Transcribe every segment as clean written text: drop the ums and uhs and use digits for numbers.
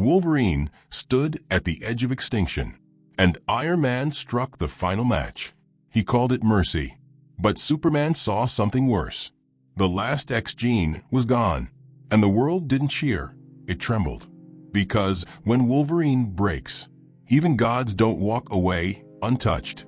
Wolverine stood at the edge of extinction, and Iron Man struck the final match. He called it mercy. But Superman saw something worse. The LastXGene was gone, and the world didn't cheer, it trembled. Because when Wolverine breaks, even gods don't walk away untouched.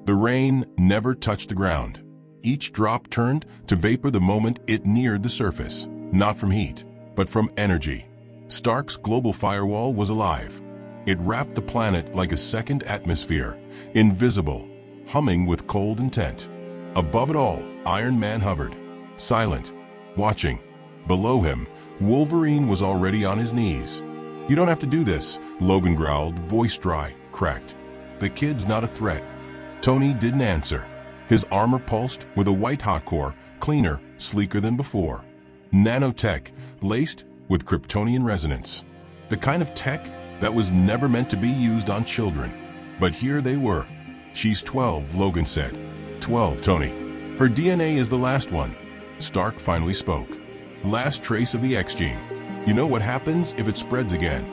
The rain never touched the ground. Each drop turned to vapor the moment it neared the surface, not from heat, but from energy. Stark's global firewall was alive. It wrapped the planet like a second atmosphere, invisible, humming with cold intent. Above it all, Iron Man hovered, silent, watching. Below him, Wolverine was already on his knees. "You don't have to do this," Logan growled, voice dry, cracked. "The kid's not a threat." Tony didn't answer. His armor pulsed with a white hot core, cleaner, sleeker than before. Nanotech, laced with Kryptonian resonance. The kind of tech that was never meant to be used on children. But here they were. "She's 12, Logan said. 12, Tony. Her DNA is the last one." Stark finally spoke. "Last trace of the X gene. You know what happens if it spreads again?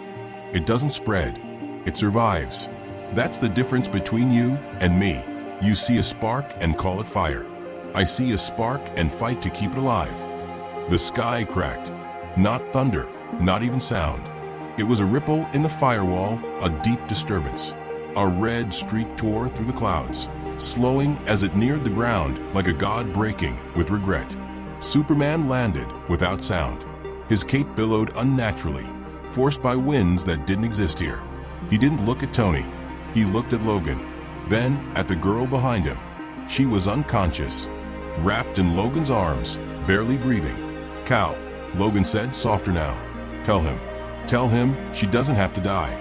It doesn't spread. It survives. That's the difference between you and me. You see a spark and call it fire. I see a spark and fight to keep it alive." The sky cracked. Not thunder, not even sound. It was a ripple in the firewall, a deep disturbance. A red streak tore through the clouds, slowing as it neared the ground like a god breaking with regret. Superman landed without sound. His cape billowed unnaturally, forced by winds that didn't exist here. He didn't look at Tony. He looked at Logan, then at the girl behind him. She was unconscious, wrapped in Logan's arms, barely breathing. "Cal," Logan said, softer now. Tell him she doesn't have to die."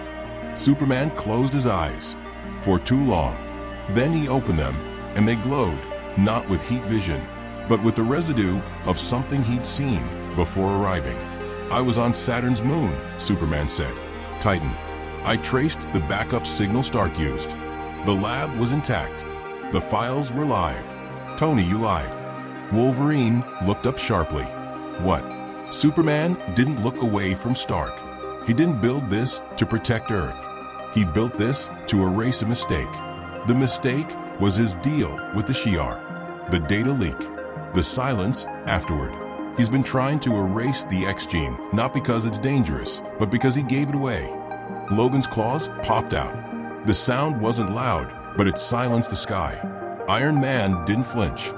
Superman closed his eyes for too long. Then he opened them, and they glowed, not with heat vision, but with the residue of something he'd seen before arriving. "I was on Saturn's moon," Superman said. "Titan. I traced the backup signal Stark used. The lab was intact. The files were live." "Tony, you lied." Wolverine looked up sharply. "What?" Superman didn't look away from Stark. He didn't build this to protect Earth. He built this to erase a mistake. The mistake was his deal with the Shi'ar. The data leak. The silence afterward. He's been trying to erase the X gene, not because it's dangerous, but because he gave it away. Logan's claws popped out. The sound wasn't loud, but it silenced the sky. Iron Man didn't flinch.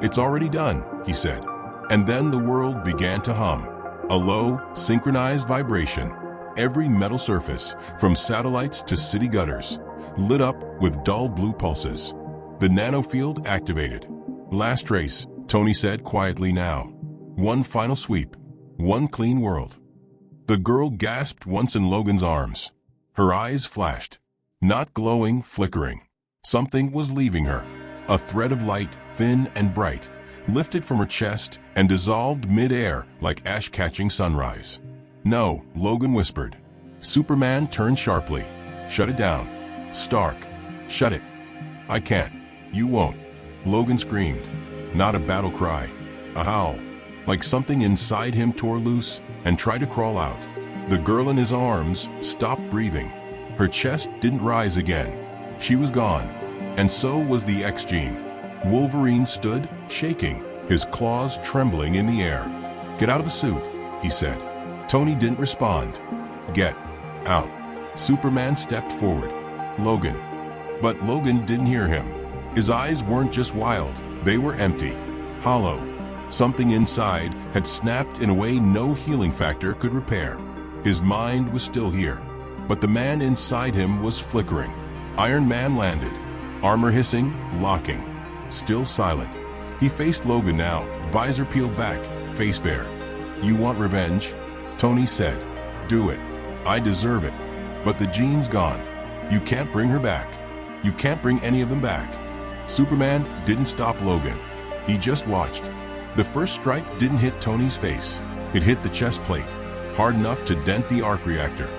"It's already done," he said. And then the world began to hum. A low, synchronized vibration. Every metal surface, from satellites to city gutters, lit up with dull blue pulses. The nanofield activated. "Last trace," Tony said quietly now. "One final sweep. One clean world." The girl gasped once in Logan's arms. Her eyes flashed. Not glowing, flickering. Something was leaving her. A thread of light, thin and bright, lifted from her chest and dissolved mid-air like ash-catching sunrise. "No," Logan whispered. Superman turned sharply. "Shut it down. Stark, shut it." "I can't." "You won't." Logan screamed. Not a battle cry. A howl. Like something inside him tore loose and tried to crawl out. The girl in his arms stopped breathing. Her chest didn't rise again. She was gone. And so was the X gene. Wolverine stood, shaking, his claws trembling in the air. "Get out of the suit," he said. Tony didn't respond. "Get out." Superman stepped forward. "Logan." But Logan didn't hear him. His eyes weren't just wild, they were empty, hollow. Something inside had snapped in a way no healing factor could repair. His mind was still here, but the man inside him was flickering. Iron Man landed, armor hissing, locking, still silent. He faced Logan now, visor peeled back, face bare. "You want revenge?" Tony said. "Do it. I deserve it. But the gene's gone. You can't bring her back. You can't bring any of them back." Superman didn't stop Logan. He just watched. The first strike didn't hit Tony's face. It hit the chest plate, hard enough to dent the arc reactor.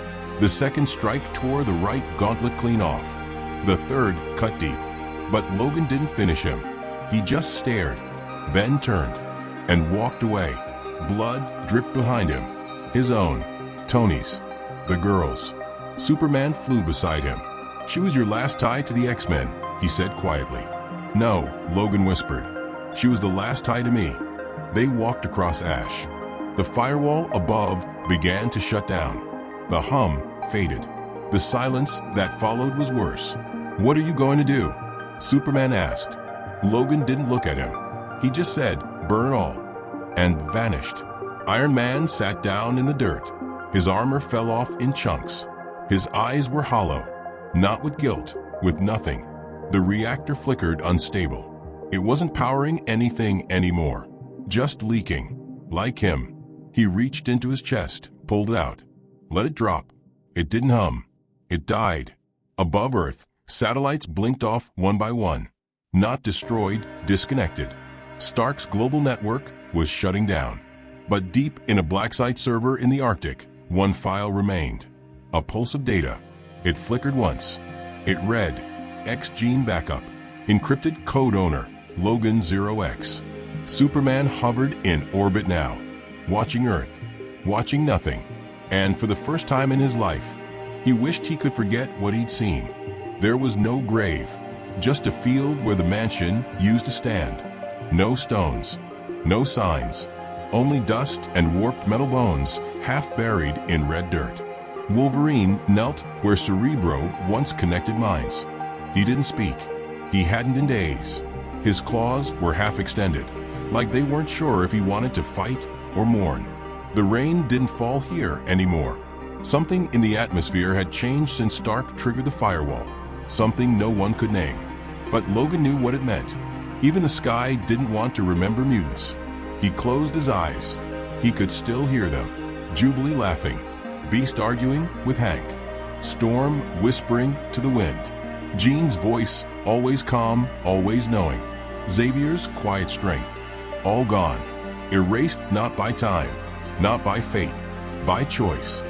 The second strike tore the right gauntlet clean off. The third cut deep. But Logan didn't finish him. He just stared, then turned, and walked away. Blood dripped behind him. His own. Tony's. The girls. Superman flew beside him. She was your last tie to the X-Men, he said quietly. No, Logan whispered. She was the last tie to me. They walked across ash. The firewall above began to shut down. The hum faded. The silence that followed was worse. What are you going to do? Superman asked. Logan didn't look at him. He just said, burn it all, and vanished. Iron Man sat down in the dirt. His armor fell off in chunks. His eyes were hollow, not with guilt, with nothing. The reactor flickered unstable. It wasn't powering anything anymore, just leaking. Like him. He reached into his chest, pulled it out. Let it drop. It didn't hum. It died. Above Earth, satellites blinked off one by one. Not destroyed, disconnected. Stark's global network was shutting down. But deep in a black site server in the Arctic, one file remained. A pulse of data. It flickered once. It read, XGene backup. Encrypted code owner, Logan 0X. Superman hovered in orbit now, watching Earth, watching nothing. And for the first time in his life, he wished he could forget what he'd seen. There was no grave, just a field where the mansion used to stand. No stones, no signs, only dust and warped metal bones half buried in red dirt. Wolverine knelt where Cerebro once connected minds. He didn't speak. He hadn't in days. His claws were half extended, like they weren't sure if he wanted to fight or mourn. The rain didn't fall here anymore. Something in the atmosphere had changed since Stark triggered the firewall, something no one could name. But Logan knew what it meant. Even the sky didn't want to remember mutants. He closed his eyes. He could still hear them. Jubilee laughing, Beast arguing with Hank, Storm whispering to the wind, Jean's voice always calm, always knowing, Xavier's quiet strength, all gone, erased not by time, not by fate, by choice.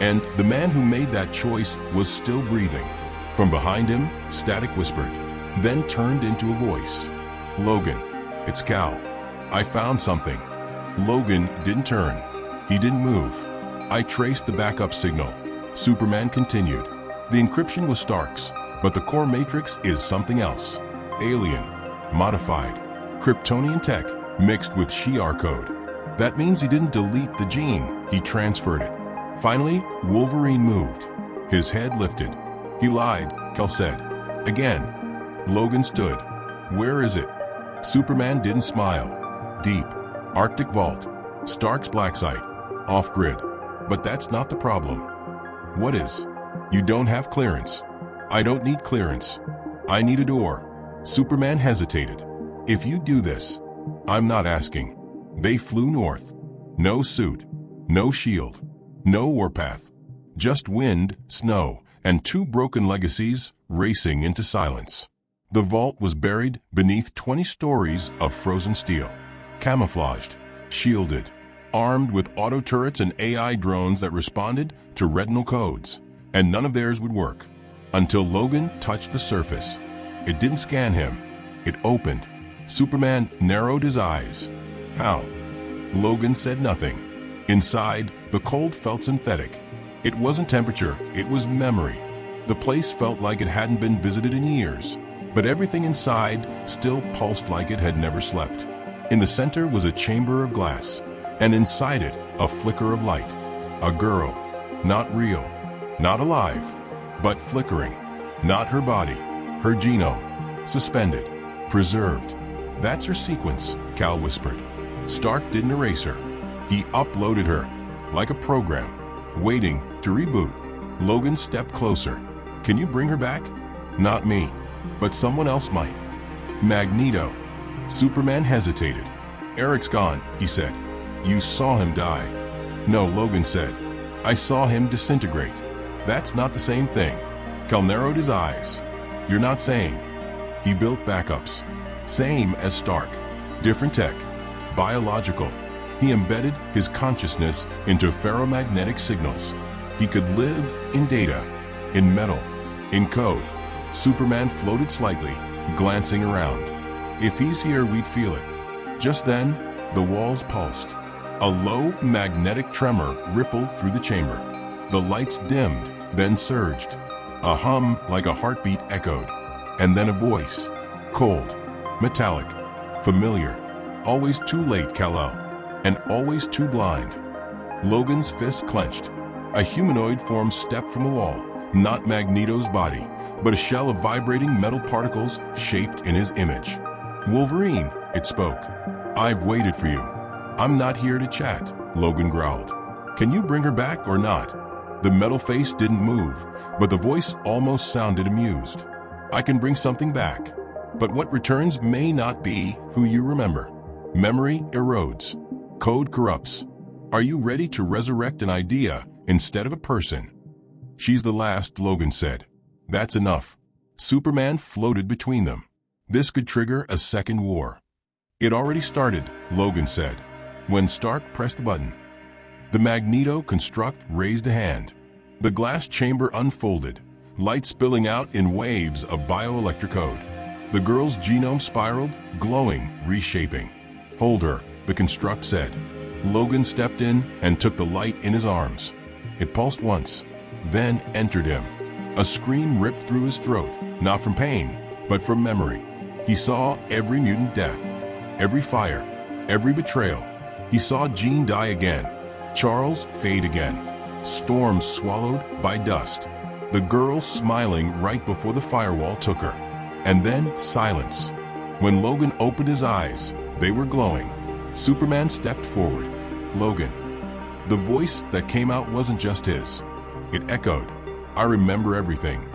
And the man who made that choice was still breathing. From behind him, static whispered, then turned into a voice. Logan, it's Cal. I found something. Logan didn't turn. He didn't move. I traced the backup signal. Superman continued. The encryption was Stark's, but the core matrix is something else. Alien, modified, Kryptonian tech mixed with Shi'ar code. That means he didn't delete the gene, he transferred it. Finally, Wolverine moved. His head lifted. He lied, Cal said. Again. Logan stood. Where is it? Superman didn't smile. Deep. Arctic vault. Stark's black site. Off-grid. But that's not the problem. What is? You don't have clearance. I don't need clearance. I need a door. Superman hesitated. If you do this, I'm not asking. They flew north. No suit. No shield. No warpath. Just wind, snow, and two broken legacies racing into silence. The vault was buried beneath 20 stories of frozen steel. Camouflaged. Shielded. Armed with auto turrets and AI drones that responded to retinal codes. And none of theirs would work. Until Logan touched the surface. It didn't scan him. It opened. Superman narrowed his eyes. How? Logan said nothing. Inside, the cold felt synthetic. It wasn't temperature, it was memory. The place felt like it hadn't been visited in years. But everything inside still pulsed like it had never slept. In the center was a chamber of glass. And inside it, a flicker of light. A girl. Not real. Not alive. But flickering. Not her body. Her genome. Suspended. Preserved. That's her sequence, Cal whispered. Stark didn't erase her. He uploaded her. Like a program. Waiting to reboot. Logan stepped closer. Can you bring her back? Not me. But someone else might. Magneto. Superman hesitated. Eric's gone, he said. You saw him die. No, Logan said. I saw him disintegrate. That's not the same thing. Cal narrowed his eyes. You're not saying. He built backups. Same as Stark. Different tech. Biological. He embedded his consciousness into ferromagnetic signals. He could live in data, in metal, in code. Superman floated slightly, glancing around. If he's here, we'd feel it. Just then, the walls pulsed. A low magnetic tremor rippled through the chamber. The lights dimmed, then surged. A hum like a heartbeat echoed. And then a voice. Cold, metallic, familiar. Always too late, Kal-El. And always too blind. Logan's fists clenched. A humanoid form stepped from the wall, not Magneto's body, but a shell of vibrating metal particles shaped in his image. Wolverine, it spoke. I've waited for you. I'm not here to chat, Logan growled. Can you bring her back or not? The metal face didn't move, but the voice almost sounded amused. I can bring something back, but what returns may not be who you remember. Memory erodes. Code corrupts. Are you ready to resurrect an idea instead of a person? She's the last, Logan said. That's enough. Superman floated between them. This could trigger a second war. It already started, Logan said, when Stark pressed the button. The Magneto construct raised a hand. The glass chamber unfolded, light spilling out in waves of bioelectric code. The girl's genome spiraled, glowing, reshaping. Hold her, the construct said. Logan stepped in and took the light in his arms. It pulsed once, then entered him. A scream ripped through his throat, not from pain, but from memory. He saw every mutant death, every fire, every betrayal. He saw Jean die again, Charles fade again, Storm swallowed by dust, the girl smiling right before the firewall took her. And then silence. When Logan opened his eyes, they were glowing. Superman stepped forward. Logan. The voice that came out wasn't just his. It echoed. I remember everything.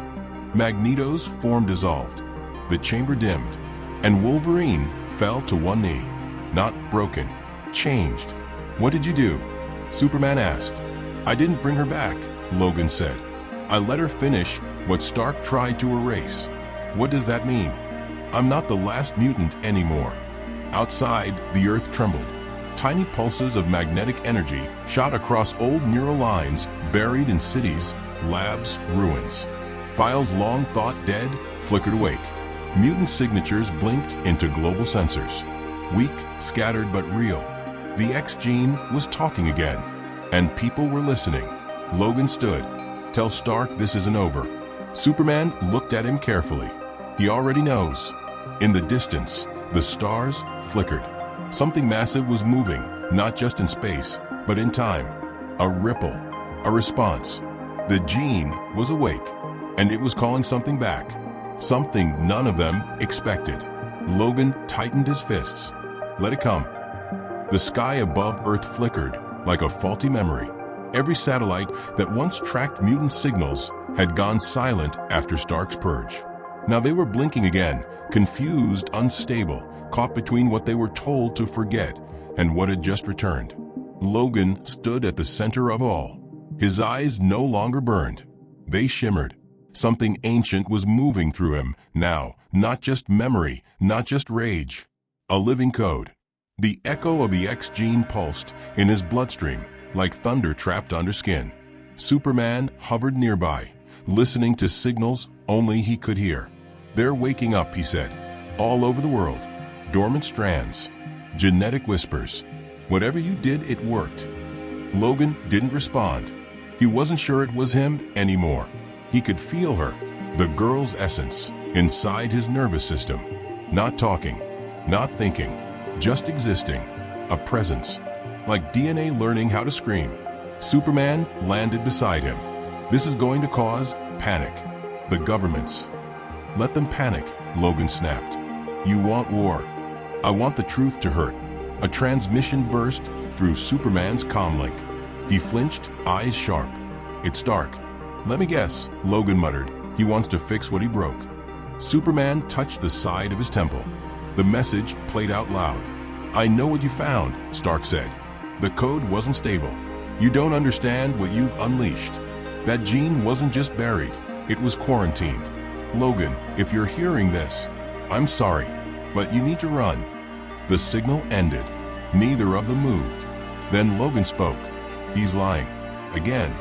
Magneto's form dissolved. The chamber dimmed. And Wolverine fell to one knee. Not broken. Changed. What did you do? Superman asked. I didn't bring her back, Logan said. I let her finish what Stark tried to erase. What does that mean? I'm not the last mutant anymore. Outside, the earth trembled. Tiny pulses of magnetic energy shot across old neural lines buried in cities, labs, ruins. Files long thought dead flickered awake. Mutant signatures blinked into global sensors. Weak, scattered but real. The X-Gene was talking again, and people were listening. Logan stood. Tell Stark this isn't over. Superman looked at him carefully. He already knows. In the distance, the stars flickered. Something massive was moving, not just in space, but in time. A ripple, a response. The gene was awake, and it was calling something back. Something none of them expected. Logan tightened his fists. Let it come. The sky above Earth flickered like a faulty memory. Every satellite that once tracked mutant signals had gone silent after Stark's purge. Now they were blinking again, confused, unstable, caught between what they were told to forget and what had just returned. Logan stood at the center of all. His eyes no longer burned. They shimmered. Something ancient was moving through him now, not just memory, not just rage. A living code. The echo of the X-Gene pulsed in his bloodstream like thunder trapped under skin. Superman hovered nearby, listening to signals only he could hear. They're waking up, he said. All over the world. Dormant strands. Genetic whispers. Whatever you did, it worked. Logan didn't respond. He wasn't sure it was him anymore. He could feel her, the girl's essence, inside his nervous system. Not talking, not thinking, just existing. A presence. Like DNA learning how to scream. Superman landed beside him. This is going to cause panic. The governments. Let them panic, Logan snapped. You want war. I want the truth to hurt. A transmission burst through Superman's comlink. He flinched, eyes sharp. It's Stark. Let me guess, Logan muttered. He wants to fix what he broke. Superman touched the side of his temple. The message played out loud. I know what you found, Stark said. The code wasn't stable. You don't understand what you've unleashed. That gene wasn't just buried, it was quarantined. Logan, if you're hearing this, I'm sorry, but you need to run. The signal ended. Neither of them moved. Then Logan spoke. He's lying. Again.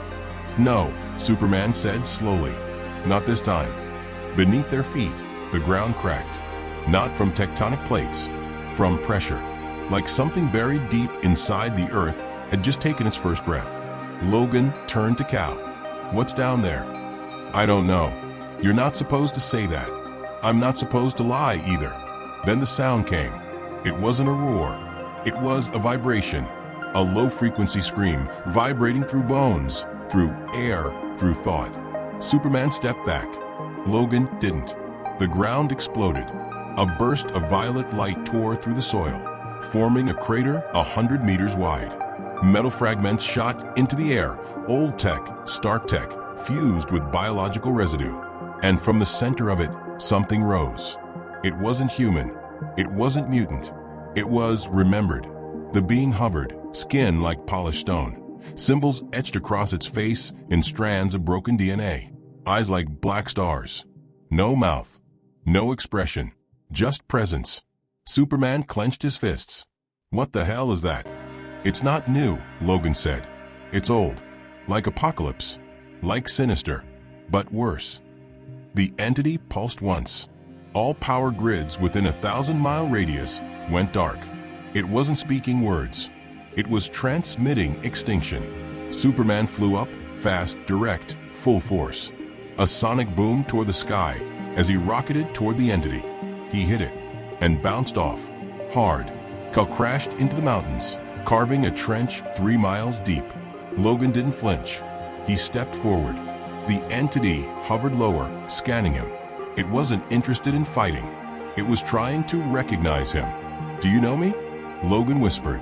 No, Superman said slowly. Not this time. Beneath their feet, the ground cracked. Not from tectonic plates, from pressure. Like something buried deep inside the earth had just taken its first breath. Logan turned to Cal. "What's down there?" "I don't know." "You're not supposed to say that." "I'm not supposed to lie either." Then the sound came. It wasn't a roar. It was a vibration, a low-frequency scream vibrating through bones, through air, through thought. Superman stepped back. Logan didn't. The ground exploded. A burst of violet light tore through the soil, forming a crater 100 meters wide. Metal fragments shot into the air, old tech, Stark tech, fused with biological residue. And from the center of it, something rose. It wasn't human. It wasn't mutant. It was remembered. The being hovered, skin like polished stone, symbols etched across its face in strands of broken DNA, eyes like black stars. No mouth, no expression, just presence. Superman clenched his fists. "What the hell is that?" "It's not new," Logan said. "It's old. Like Apocalypse. Like Sinister. But worse." The entity pulsed once. All power grids within a 1,000-mile radius went dark. It wasn't speaking words. It was transmitting extinction. Superman flew up, fast, direct, full force. A sonic boom tore the sky as he rocketed toward the entity. He hit it and bounced off, hard. Cal crashed into the mountains, carving a trench 3 miles deep. Logan didn't flinch. He stepped forward. The entity hovered lower, scanning him. It wasn't interested in fighting. It was trying to recognize him. "Do you know me?" Logan whispered.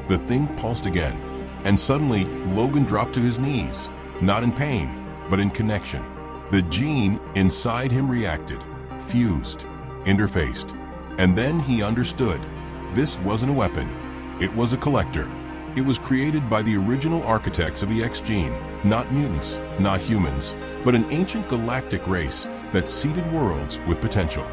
The thing pulsed again, and suddenly Logan dropped to his knees, not in pain, but in connection. The gene inside him reacted, fused, interfaced. And then he understood. This wasn't a weapon. It was a collector. It was created by the original architects of the X-Gene, not mutants, not humans, but an ancient galactic race that seeded worlds with potential.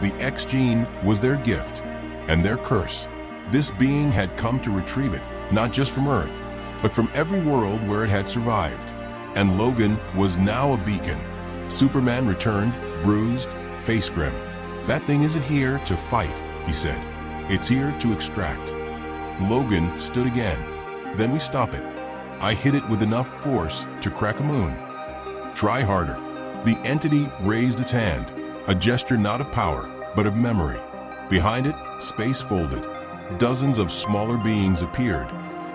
The X-Gene was their gift and their curse. This being had come to retrieve it, not just from Earth, but from every world where it had survived. And Logan was now a beacon. Superman returned, bruised, face grim. "That thing isn't here to fight," he said. "It's here to extract." Logan stood again. "Then we stop it. I hit it with enough force to crack a moon." "Try harder." The entity raised its hand, a gesture not of power, but of memory. Behind it, space folded. Dozens of smaller beings appeared,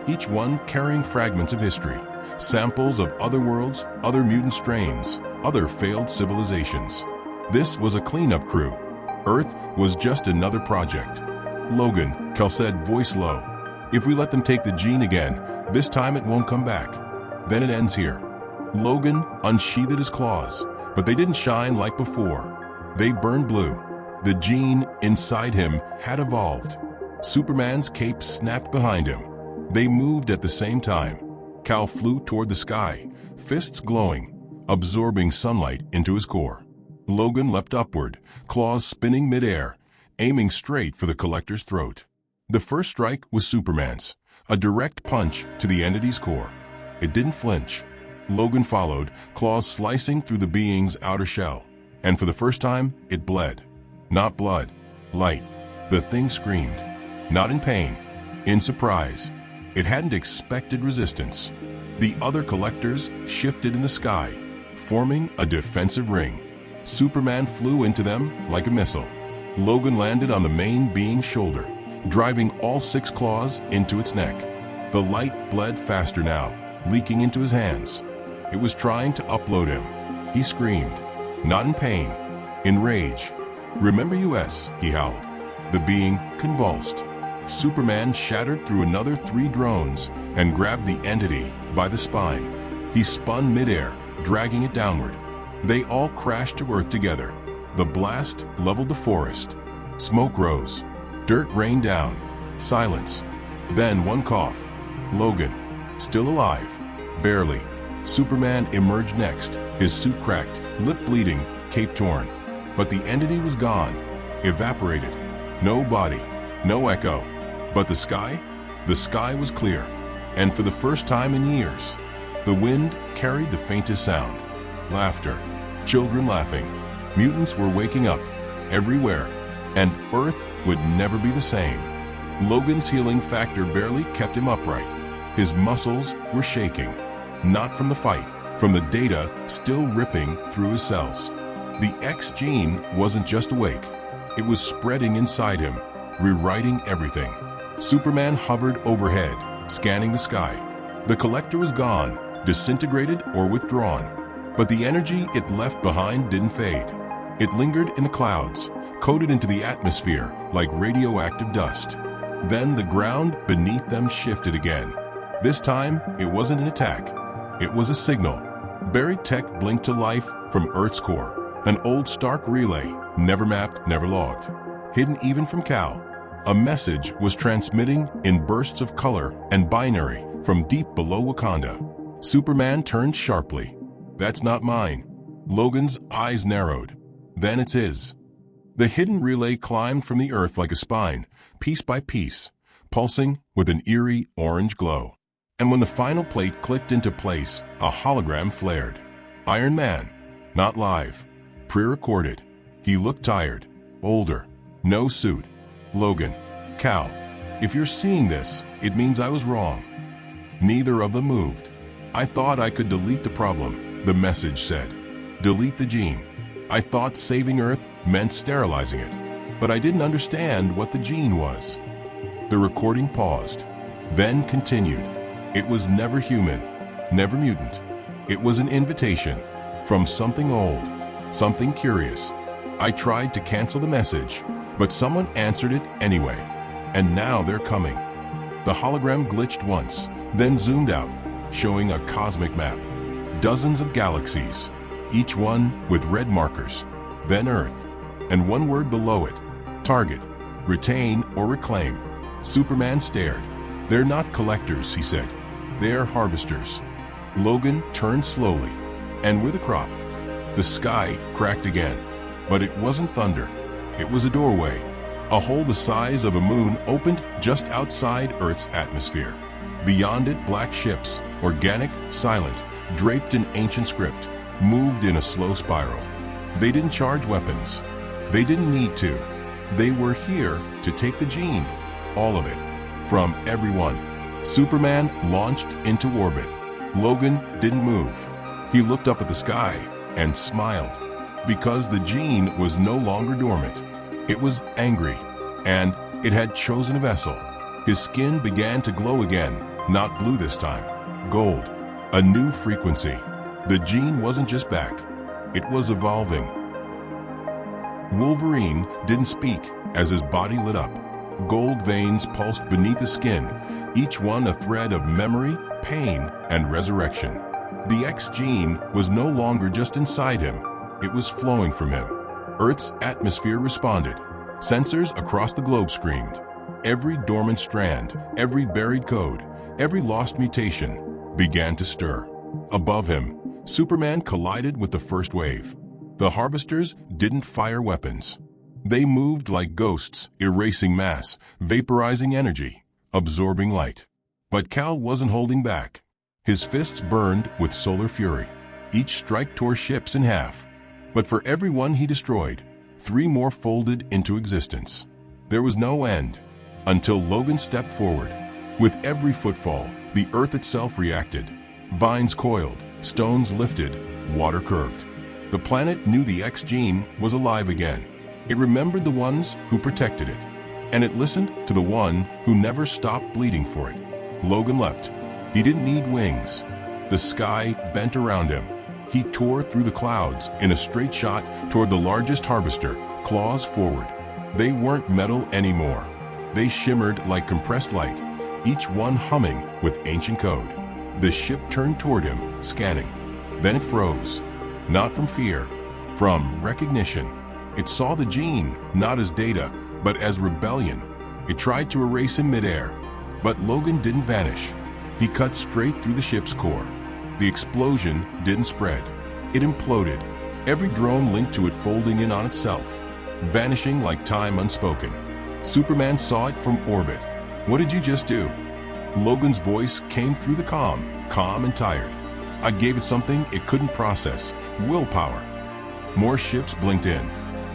each one carrying fragments of history, samples of other worlds, other mutant strains, other failed civilizations. This was a cleanup crew. Earth was just another project. "Logan," Cal said, voice low, "if we let them take the gene again, this time it won't come back. Then it ends here." Logan unsheathed his claws, but they didn't shine like before. They burned blue. The gene inside him had evolved. Superman's cape snapped behind him. They moved at the same time. Cal flew toward the sky, fists glowing, absorbing sunlight into his core. Logan leapt upward, claws spinning midair, aiming straight for the collector's throat. The first strike was Superman's, a direct punch to the entity's core. It didn't flinch. Logan followed, claws slicing through the being's outer shell. And for the first time, it bled. Not blood, light. The thing screamed. Not in pain, in surprise. It hadn't expected resistance. The other collectors shifted in the sky, forming a defensive ring. Superman flew into them like a missile. Logan landed on the main being's shoulder, driving all 6 claws into its neck. The light bled faster now, leaking into his hands. It was trying to upload him. He screamed, not in pain, in rage. "Remember US," he howled. The being convulsed. Superman shattered through another 3 drones and grabbed the entity by the spine. He spun midair, dragging it downward. They all crashed to Earth together. The blast leveled the forest. Smoke rose. Dirt rained down. Silence. Then one cough. Logan, still alive. Barely. Superman emerged next, his suit cracked, lip bleeding, cape torn. But the entity was gone. Evaporated. No body. No echo. But the sky? The sky was clear. And for the first time in years, the wind carried the faintest sound. Laughter. Children laughing. Mutants were waking up. Everywhere. And Earth would never be the same. Logan's healing factor barely kept him upright. His muscles were shaking. not from the fight, from the data still ripping through his cells. The X gene wasn't just awake. It was spreading inside him, rewriting everything. Superman hovered overhead, scanning the sky. The collector was gone, disintegrated or withdrawn. But the energy it left behind didn't fade. It lingered in the clouds, coated into the atmosphere like radioactive dust. Then the ground beneath them shifted again. This time, it wasn't an attack. It was a signal. Buried tech blinked to life from Earth's core. An old Stark relay, never mapped, never logged. Hidden even from Cal. A message was transmitting in bursts of color and binary from deep below Wakanda. Superman turned sharply. That's not mine. Logan's eyes narrowed. Then it's his. The hidden relay climbed from the earth like a spine, piece by piece, pulsing with an eerie orange glow. And when the final plate clicked into place, a hologram flared. Iron Man, not live, pre-recorded. He looked tired, older, no suit. Logan, Cal, if you're seeing this, it means I was wrong. Neither of them moved. I thought I could delete the problem, the message said. Delete the gene. I thought saving Earth meant sterilizing it, but I didn't understand what the gene was. The recording paused, then continued. It was never human, never mutant. It was an invitation from something old, something curious. I tried to cancel the message, but someone answered it anyway. And now they're coming. The hologram glitched once, then zoomed out, showing a cosmic map. Dozens of galaxies, each one with red markers. Then Earth, and one word below it, target, retain or reclaim. Superman stared. They're not collectors, he said. They're harvesters. Logan turned slowly, and with a crop. The sky cracked again, but it wasn't thunder. It was a doorway. A hole the size of a moon opened just outside Earth's atmosphere. Beyond it, black ships, organic, silent, draped in ancient script, moved in a slow spiral. They didn't charge weapons. They didn't need to. They were here to take the gene, all of it, from everyone. Superman launched into orbit. Logan didn't move. He looked up at the sky and smiled, because the gene was no longer dormant. It was angry, and it had chosen a vessel. His skin began to glow again, not blue this time, gold, a new frequency. The gene wasn't just back, it was evolving. Wolverine didn't speak as his body lit up. Gold veins pulsed beneath the skin, each one a thread of memory, pain, and resurrection. The X gene was no longer just inside him, it was flowing from him. Earth's atmosphere responded. Sensors across the globe screamed. Every dormant strand, every buried code, every lost mutation began to stir. Above him, Superman collided with the first wave. The harvesters didn't fire weapons. They moved like ghosts, erasing mass, vaporizing energy, absorbing light. But Cal wasn't holding back. His fists burned with solar fury. Each strike tore ships in half. But for every one he destroyed, 3 more folded into existence. There was no end, until Logan stepped forward. With every footfall, the earth itself reacted. Vines coiled, stones lifted, water curved. The planet knew the X gene was alive again. It remembered the ones who protected it, and it listened to the one who never stopped bleeding for it. Logan leapt. He didn't need wings. The sky bent around him. He tore through the clouds in a straight shot toward the largest harvester, claws forward. They weren't metal anymore. They shimmered like compressed light, each one humming with ancient code. The ship turned toward him, scanning. Then it froze. Not from fear, from recognition. It saw the gene, not as data, but as rebellion. It tried to erase him midair. But Logan didn't vanish. He cut straight through the ship's core. The explosion didn't spread. It imploded, every drone linked to it folding in on itself, vanishing like time unspoken. Superman saw it from orbit. What did you just do? Logan's voice came through the calm and tired. I gave it something it couldn't process, willpower. More ships blinked in.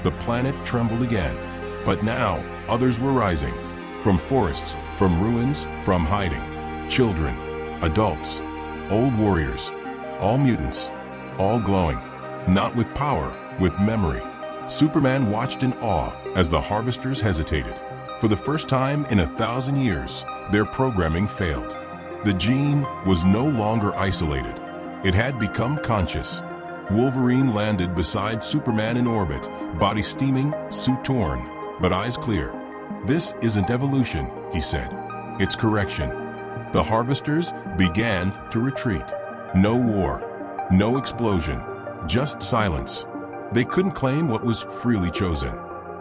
The planet trembled again. But now, others were rising. From forests, from ruins, from hiding. Children, adults. Old warriors, all mutants, all glowing, not with power, with memory. Superman watched in awe as the harvesters hesitated. For the first time in 1,000 years, their programming failed. The gene was no longer isolated. It had become conscious. Wolverine landed beside Superman in orbit, body steaming, suit torn, but eyes clear. "This isn't evolution," he said. "It's correction." The harvesters began to retreat. No war, no explosion, just silence. They couldn't claim what was freely chosen.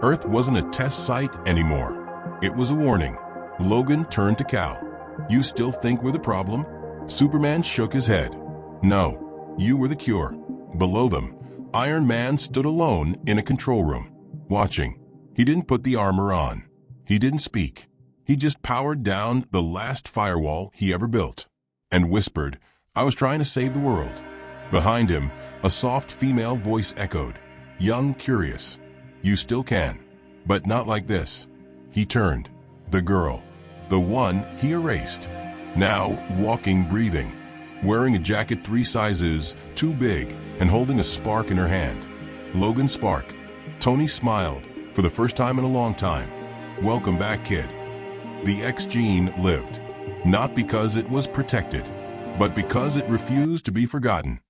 Earth wasn't a test site anymore. It was a warning. Logan turned to Cal. "You still think we're the problem?" Superman shook his head. "No, you were the cure." Below them, Iron Man stood alone in a control room, watching. He didn't put the armor on. He didn't speak. He just powered down the last firewall he ever built and whispered, "I was trying to save the world." Behind him, a soft female voice echoed, young, curious. "You still can, but not like this." He turned. The girl, the one he erased, now walking, breathing, wearing a jacket 3 sizes too big and holding a spark in her hand. Logan's spark. Tony smiled for the first time in a long time. "Welcome back, kid." The X-Gene lived, not because it was protected, but because it refused to be forgotten.